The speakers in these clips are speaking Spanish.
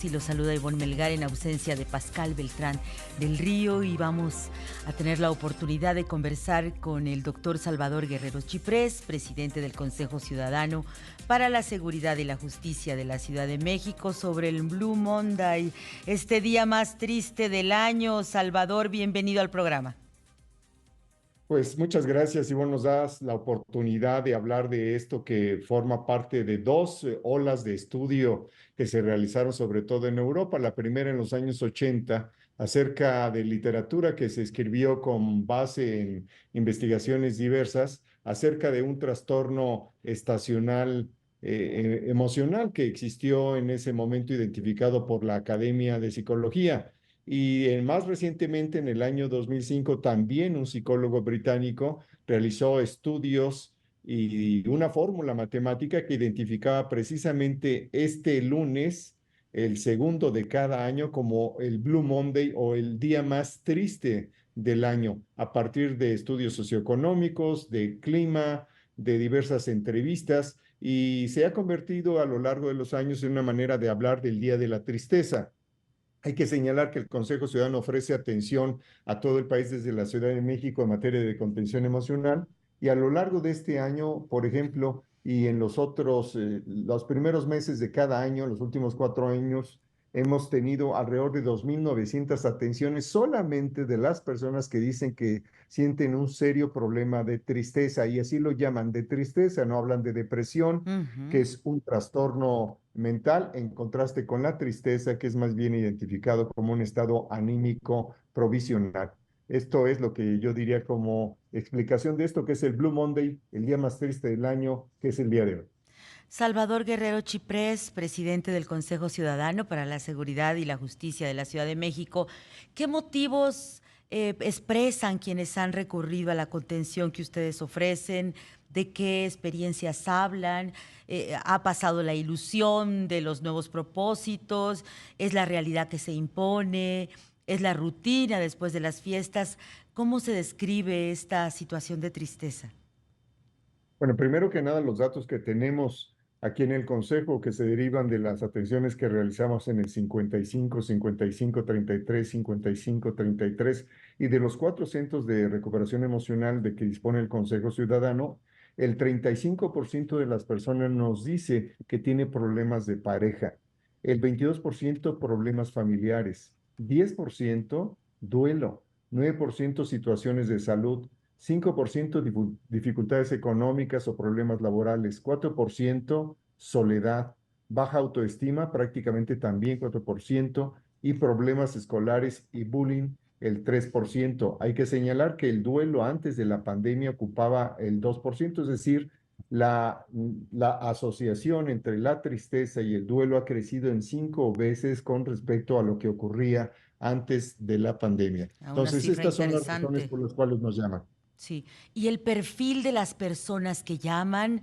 Y lo saluda Ivonne Melgar en ausencia de Pascal Beltrán del Río, y vamos a tener la oportunidad de conversar con el doctor Salvador Guerrero Chiprés, presidente del Consejo Ciudadano para la Seguridad y la Justicia de la Ciudad de México, sobre el Blue Monday, este día más triste del año. Salvador, bienvenido al programa. Pues muchas gracias, Ivonne. Nos das la oportunidad de hablar de esto que forma parte de dos olas de estudio que se realizaron sobre todo en Europa. La primera en los años 80 acerca de literatura que se escribió con base en investigaciones diversas acerca de un trastorno estacional emocional que existió en ese momento identificado por la Academia de Psicología. Y más recientemente, en el año 2005, también un psicólogo británico realizó estudios y una fórmula matemática que identificaba precisamente este lunes, el segundo de cada año, como el Blue Monday o el día más triste del año, a partir de estudios socioeconómicos, de clima, de diversas entrevistas, y se ha convertido a lo largo de los años en una manera de hablar del Día de la Tristeza. Hay que señalar que el Consejo Ciudadano ofrece atención a todo el país desde la Ciudad de México en materia de contención emocional, y a lo largo de este año, por ejemplo, y en los primeros meses de cada año, los últimos 4 años, hemos tenido alrededor de 2.900 atenciones solamente de las personas que dicen que sienten un serio problema de tristeza, y así lo llaman, de tristeza, no hablan de depresión, que Ujú. es un trastorno mental, en contraste con la tristeza, que es más bien identificado como un estado anímico provisional. Esto es lo que yo diría como explicación de esto, que es el Blue Monday, el día más triste del año, que es el día de hoy. Salvador Guerrero Chiprés, presidente del Consejo Ciudadano para la Seguridad y la Justicia de la Ciudad de México, ¿qué motivos expresan quienes han recurrido a la contención que ustedes ofrecen? ¿De qué experiencias hablan? ¿Ha pasado la ilusión de los nuevos propósitos? ¿Es la realidad que se impone? ¿Es la rutina después de las fiestas? ¿Cómo se describe esta situación de tristeza? Bueno, primero que nada, los datos que tenemos aquí en el Consejo, que se derivan de las atenciones que realizamos en el 55, 55, 33, 55, 33, y de los 4 centros de recuperación emocional de que dispone el Consejo Ciudadano. El 35% de las personas nos dice que tiene problemas de pareja, el 22% problemas familiares, 10% duelo, 9% situaciones de salud, 5% dificultades económicas o problemas laborales, 4% soledad, baja autoestima, prácticamente también 4%, y problemas escolares y bullying, el 3%. Hay que señalar que el duelo antes de la pandemia ocupaba el 2%, es decir, la asociación entre la tristeza y el duelo ha crecido en 5 veces con respecto a lo que ocurría antes de la pandemia. A una Entonces, cifra estas son las razones interesante. por las cuales nos llaman. Sí, y el perfil de las personas que llaman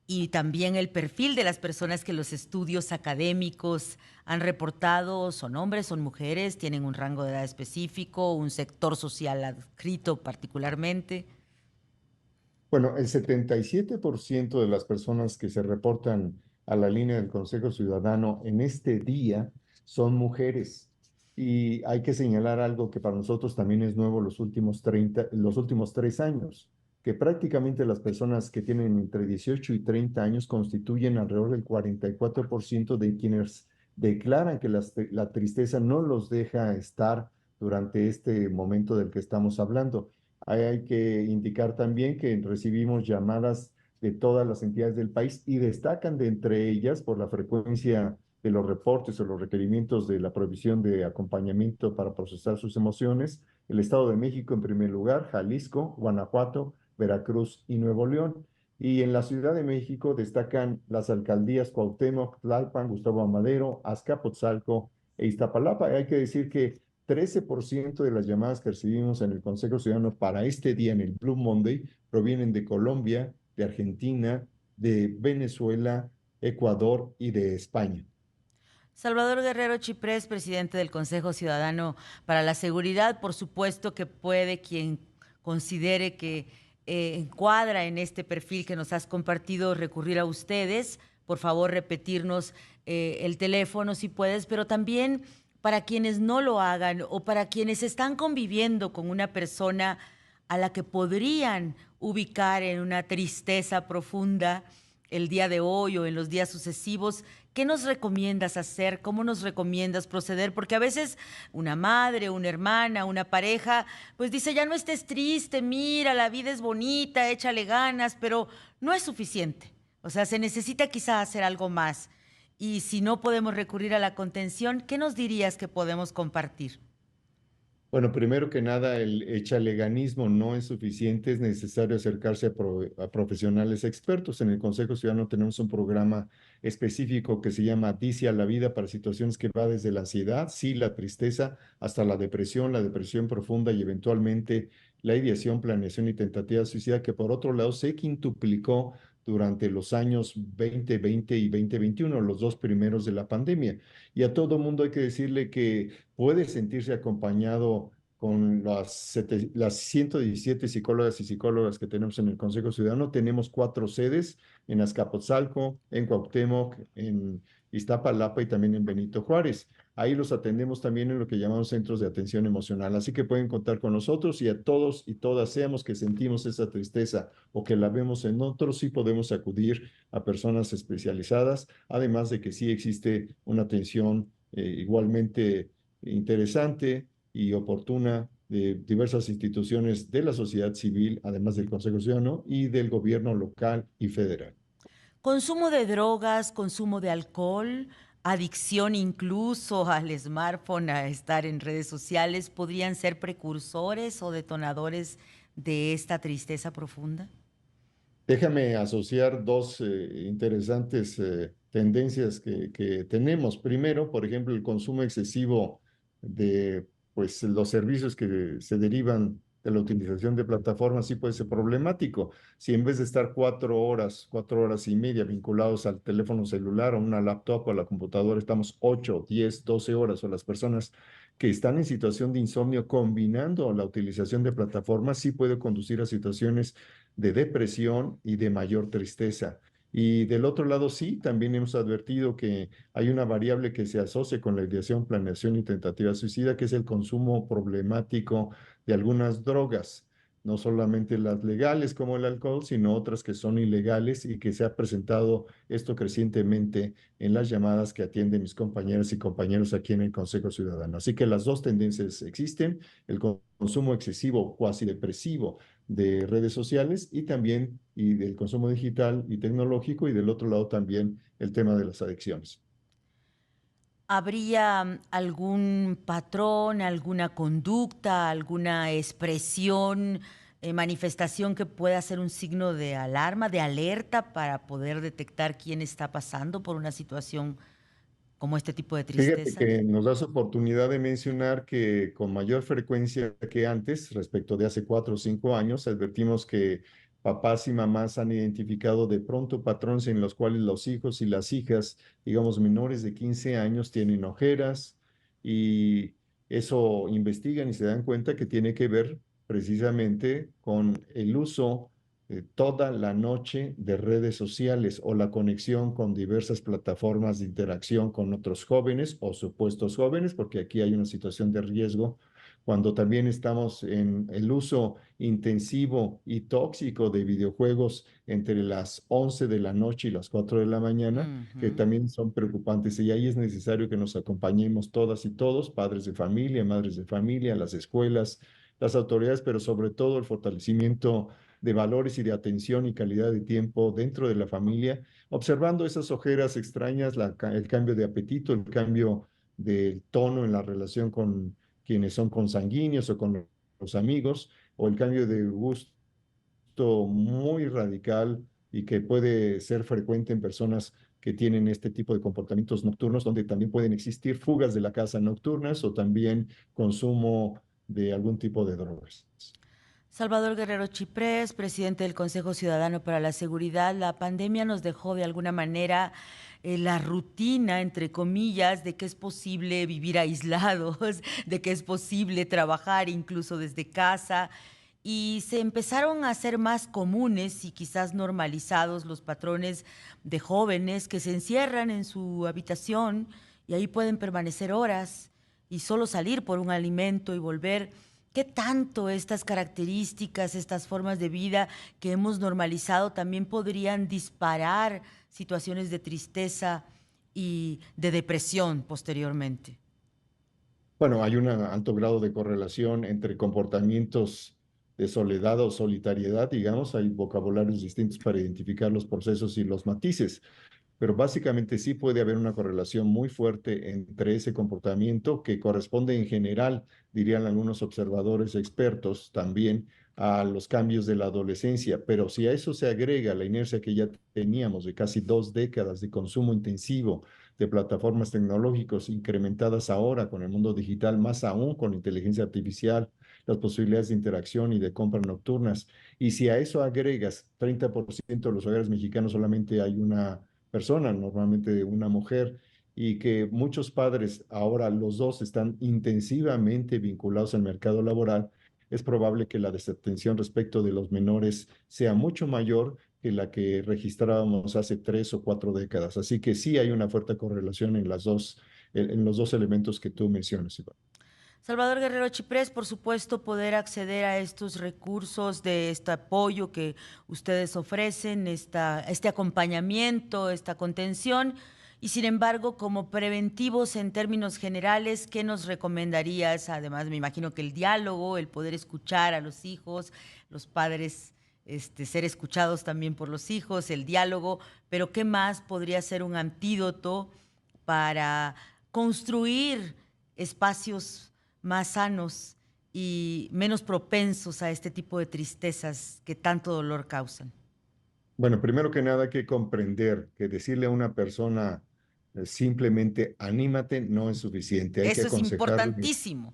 y también el perfil de las personas que los estudios académicos han reportado, ¿son hombres, son mujeres, tienen un rango de edad específico, un sector social adscrito particularmente? Bueno, el 77% de las personas que se reportan a la línea del Consejo Ciudadano en este día son mujeres. Y hay que señalar algo que para nosotros también es nuevo los últimos 3 años, que prácticamente las personas que tienen entre 18 y 30 años constituyen alrededor del 44% de quienes declaran que la tristeza no los deja estar durante este momento del que estamos hablando. Hay que indicar también que recibimos llamadas de todas las entidades del país, y destacan de entre ellas por la frecuencia de los reportes o los requerimientos de la provisión de acompañamiento para procesar sus emociones, el Estado de México en primer lugar, Jalisco, Guanajuato, Veracruz y Nuevo León. Y en la Ciudad de México destacan las alcaldías Cuauhtémoc, Tlalpan, Gustavo Amadero, Azcapotzalco e Iztapalapa. Hay que decir que 13% de las llamadas que recibimos en el Consejo Ciudadano para este día, en el Blue Monday, provienen de Colombia, de Argentina, de Venezuela, Ecuador y de España. Salvador Guerrero Chiprés, presidente del Consejo Ciudadano para la Seguridad, por supuesto que puede quien considere que encuadra en este perfil que nos has compartido recurrir a ustedes por favor repetirnos el teléfono si puedes, pero también para quienes no lo hagan o para quienes están conviviendo con una persona a la que podrían ubicar en una tristeza profunda el día de hoy o en los días sucesivos. ¿Qué nos recomiendas hacer? ¿Cómo nos recomiendas proceder? Porque a veces una madre, una hermana, una pareja, pues dice, ya no estés triste, mira, la vida es bonita, échale ganas, pero no es suficiente. O sea, se necesita quizá hacer algo más. Y si no podemos recurrir a la contención, ¿qué nos dirías que podemos compartir? Bueno, primero que nada, el echaleganismo no es suficiente, es necesario acercarse a profesionales expertos. En el Consejo Ciudadano tenemos un programa específico que se llama Dice a la vida para situaciones que va desde la ansiedad, sí, la tristeza, hasta la depresión profunda y eventualmente la ideación, planeación y tentativa suicida, que por otro lado se quintuplicó durante los años 2020 y 2021, los dos primeros de la pandemia. Y a todo mundo hay que decirle que puede sentirse acompañado con las 117 psicólogas y psicólogas que tenemos en el Consejo Ciudadano. Tenemos 4 sedes en Azcapotzalco, en Cuauhtémoc, en Iztapalapa y también en Benito Juárez. Ahí los atendemos también en lo que llamamos centros de atención emocional. Así que pueden contar con nosotros y a todos y todas, seamos que sentimos esa tristeza o que la vemos en otros, sí podemos acudir a personas especializadas, además de que sí existe una atención igualmente interesante y oportuna de diversas instituciones de la sociedad civil, además del Consejo Ciudadano y del gobierno local y federal. Consumo de drogas, consumo de alcohol, adicción incluso al smartphone, a estar en redes sociales, ¿podrían ser precursores o detonadores de esta tristeza profunda? Déjame asociar dos interesantes tendencias que tenemos. Primero, por ejemplo, el consumo excesivo de pues, los servicios que se derivan de la utilización de plataformas sí puede ser problemático. Si en vez de estar 4 horas, 4 horas y media vinculados al teléfono celular o una laptop o a la computadora, estamos 8, 10, 12 horas, o las personas que están en situación de insomnio combinando la utilización de plataformas, sí puede conducir a situaciones de depresión y de mayor tristeza. Y del otro lado, sí, también hemos advertido que hay una variable que se asocia con la ideación, planeación y tentativa suicida, que es el consumo problemático de algunas drogas, no solamente las legales como el alcohol, sino otras que son ilegales y que se ha presentado esto crecientemente en las llamadas que atienden mis compañeras y compañeros aquí en el Consejo Ciudadano. Así que las dos tendencias existen, el consumo excesivo, cuasi depresivo de redes sociales y también y del consumo digital y tecnológico y del otro lado también el tema de las adicciones. ¿Habría algún patrón, alguna conducta, alguna expresión, manifestación que pueda ser un signo de alarma, de alerta para poder detectar quién está pasando por una situación como este tipo de Fíjate tristeza? que nos das oportunidad de mencionar que con mayor frecuencia que antes, respecto de hace 4 o 5 años, advertimos que papás y mamás han identificado de pronto patrones en los cuales los hijos y las hijas, digamos menores de 15 años, tienen ojeras y eso investigan y se dan cuenta que tiene que ver precisamente con el uso toda la noche de redes sociales o la conexión con diversas plataformas de interacción con otros jóvenes o supuestos jóvenes, porque aquí hay una situación de riesgo cuando también estamos en el uso intensivo y tóxico de videojuegos entre las 11 de la noche y las 4 de la mañana, que Ujú. también son preocupantes. Y ahí es necesario que nos acompañemos todas y todos, padres de familia, madres de familia, las escuelas, las autoridades, pero sobre todo el fortalecimiento de valores y de atención y calidad de tiempo dentro de la familia, observando esas ojeras extrañas, el cambio de apetito, el cambio del tono en la relación con quienes son consanguíneos o con los amigos, o el cambio de gusto muy radical y que puede ser frecuente en personas que tienen este tipo de comportamientos nocturnos, donde también pueden existir fugas de la casa nocturnas o también consumo de algún tipo de drogas. Salvador Guerrero Chiprés, presidente del Consejo Ciudadano para la Seguridad, la pandemia nos dejó de alguna manera la rutina, entre comillas, de que es posible vivir aislados, de que es posible trabajar incluso desde casa. y se empezaron a hacer más comunes y quizás normalizados los patrones de jóvenes que se encierran en su habitación y ahí pueden permanecer horas y solo salir por un alimento y volver. ¿Qué tanto estas características, estas formas de vida que hemos normalizado también podrían disparar situaciones de tristeza y de depresión posteriormente? Bueno, hay un alto grado de correlación entre comportamientos de soledad o solitariedad, digamos, hay vocabularios distintos para identificar los procesos y los matices, pero básicamente sí puede haber una correlación muy fuerte entre ese comportamiento que corresponde en general, dirían algunos observadores expertos también, a los cambios de la adolescencia. Pero si a eso se agrega la inercia que ya teníamos de casi 2 décadas de consumo intensivo de plataformas tecnológicas incrementadas ahora con el mundo digital, más aún con inteligencia artificial, las posibilidades de interacción y de compras nocturnas, y si a eso agregas 30% de los hogares mexicanos solamente hay una persona, normalmente una mujer, y que muchos padres, ahora los dos, están intensivamente vinculados al mercado laboral, es probable que la desatención respecto de los menores sea mucho mayor que la que registrábamos hace 3 o 4 décadas. Así que sí hay una fuerte correlación en los dos elementos que tú mencionas, Iván. Salvador Guerrero Chiprés, por supuesto, poder acceder a estos recursos de este apoyo que ustedes ofrecen, este acompañamiento, esta contención. Y sin embargo, como preventivos en términos generales, ¿qué nos recomendarías? Además, me imagino que el diálogo, el poder escuchar a los hijos, los padres, ser escuchados también por los hijos, el diálogo, pero ¿qué más podría ser un antídoto para construir espacios más sanos y menos propensos a este tipo de tristezas que tanto dolor causan? Bueno, primero que nada hay que comprender que decirle a una persona simplemente anímate no es suficiente, hay que Eso es aconsejarle. importantísimo.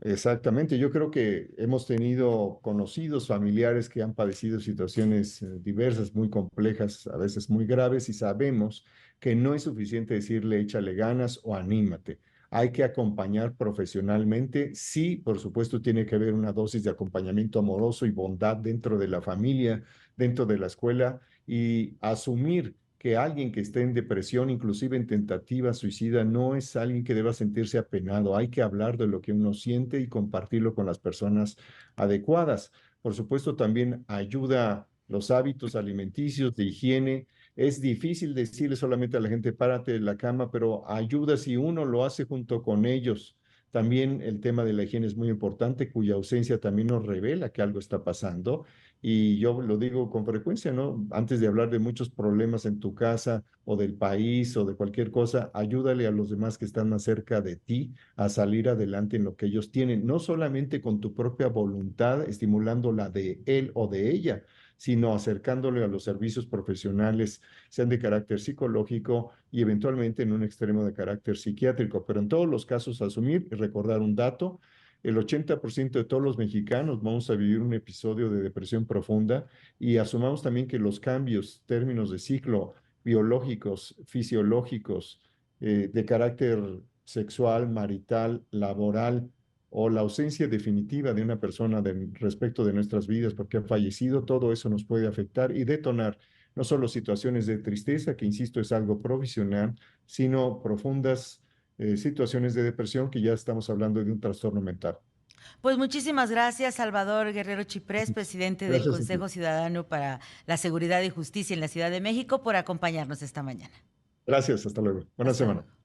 Exactamente, yo creo que hemos tenido conocidos familiares que han padecido situaciones diversas, muy complejas, a veces muy graves, y sabemos que no es suficiente decirle échale ganas o anímate. Hay que acompañar profesionalmente. Sí, por supuesto, tiene que haber una dosis de acompañamiento amoroso y bondad dentro de la familia, dentro de la escuela, y asumir que alguien que esté en depresión, inclusive en tentativa suicida, no es alguien que deba sentirse apenado. Hay que hablar de lo que uno siente y compartirlo con las personas adecuadas. Por supuesto, también ayuda los hábitos alimenticios de higiene. Es difícil decirle solamente a la gente, párate de la cama, pero ayuda si uno lo hace junto con ellos. También el tema de la higiene es muy importante, cuya ausencia también nos revela que algo está pasando. Y yo lo digo con frecuencia, ¿no? Antes de hablar de muchos problemas en tu casa o del país o de cualquier cosa, ayúdale a los demás que están más cerca de ti a salir adelante en lo que ellos tienen, no solamente con tu propia voluntad, estimulando la de él o de ella, sino acercándole a los servicios profesionales, sean de carácter psicológico y eventualmente en un extremo de carácter psiquiátrico. Pero en todos los casos, asumir y recordar un dato: el 80% de todos los mexicanos vamos a vivir un episodio de depresión profunda, y asumamos también que los cambios, términos de ciclo, biológicos, fisiológicos, de carácter sexual, marital, laboral, o la ausencia definitiva de una persona respecto de nuestras vidas porque ha fallecido, todo eso nos puede afectar y detonar no solo situaciones de tristeza, que insisto es algo provisional, sino profundas situaciones de depresión, que ya estamos hablando de un trastorno mental. Pues muchísimas gracias, Salvador Guerrero Chiprés, presidente del Gracias a ti. Consejo Ciudadano para la Seguridad y Justicia en la Ciudad de México, por acompañarnos esta mañana. Gracias, hasta luego. Buena Hasta luego. semana.